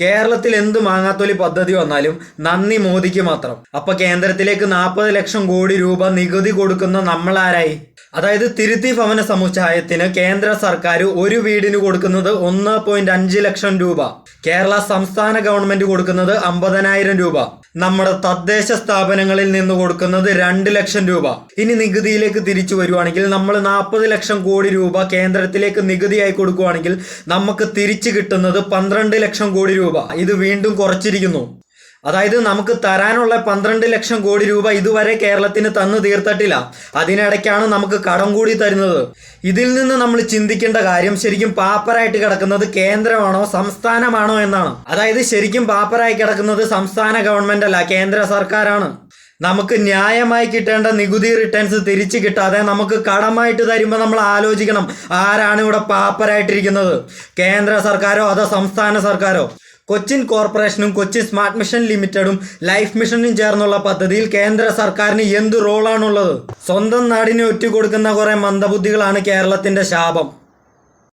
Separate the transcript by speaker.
Speaker 1: കേരളത്തിൽ എന്ത് മാങ്ങാത്തൊലി പദ്ധതി വന്നാലും നന്ദി മോദിക്ക് മാത്രം. അപ്പൊ കേന്ദ്രത്തിലേക്ക് 40 ലക്ഷം കോടി രൂപ നികുതി കൊടുക്കുന്ന നമ്മളാരായി? അതായത് തിരുത്തി ഭവന സമുച്ചയത്തിന് കേന്ദ്ര സർക്കാർ ഒരു വീടിന് കൊടുക്കുന്നത് 1.5 ലക്ഷം രൂപ. കേരള സംസ്ഥാന ഗവൺമെന്റ് കൊടുക്കുന്നത് 50,000 രൂപ. നമ്മുടെ തദ്ദേശ സ്ഥാപനങ്ങളിൽ നിന്ന് കൊടുക്കുന്നത് 2 ലക്ഷം രൂപ. ഇനി നികുതിയിലേക്ക് തിരിച്ചു വരുവാണെങ്കിൽ നമ്മൾ 40 ലക്ഷം കോടി രൂപ കേന്ദ്രത്തിലേക്ക് നികുതിയായി കൊടുക്കുകയാണെങ്കിൽ നമുക്ക് തിരിച്ചു കിട്ടുന്നത് 12 ലക്ഷം കോടി രൂപ. ഇത് വീണ്ടും കുറച്ചിരിക്കുന്നു. അതായത് നമുക്ക് തരാനുള്ള 12 ലക്ഷം കോടി രൂപ ഇതുവരെ കേരളത്തിന് തന്നു തീർത്തിട്ടില്ല. അതിനിടയ്ക്കാണ് നമുക്ക് കടം കൂടി തരുന്നത്. ഇതിൽ നിന്ന് നമ്മൾ ചിന്തിക്കേണ്ട കാര്യം ശരിക്കും പാപ്പരായിട്ട് കിടക്കുന്നത് കേന്ദ്രമാണോ സംസ്ഥാനമാണോ എന്നാണ്. അതായത് ശരിക്കും പാപ്പരായി കിടക്കുന്നത് സംസ്ഥാന ഗവൺമെന്റ് അല്ല, കേന്ദ്ര സർക്കാരാണ്. നമുക്ക് ന്യായമായി കിട്ടേണ്ട നികുതി റിട്ടേൺസ് തിരിച്ചു കിട്ടാതെ നമുക്ക് കടമായിട്ട് തരുമ്പോൾ നമ്മൾ ആലോചിക്കണം, ആരാണ് ഇവിടെ പാപ്പരായിട്ടിരിക്കുന്നത്? കേന്ദ്ര സർക്കാരോ അതോ സംസ്ഥാന സർക്കാരോ? കൊച്ചിൻ കോർപ്പറേഷനും കൊച്ചിൻ സ്മാർട്ട് മിഷൻ ലിമിറ്റഡും ലൈഫ് മിഷനും ചേർന്നുള്ള പദ്ധതിയിൽ കേന്ദ്ര സർക്കാരിന് എന്ത് റോളാണുള്ളത്? സ്വന്തം നാടിനെ ഒറ്റുകൊടുക്കുന്ന കുറെ മന്ദബുദ്ധികളാണ് കേരളത്തിന്റെ ശാപം.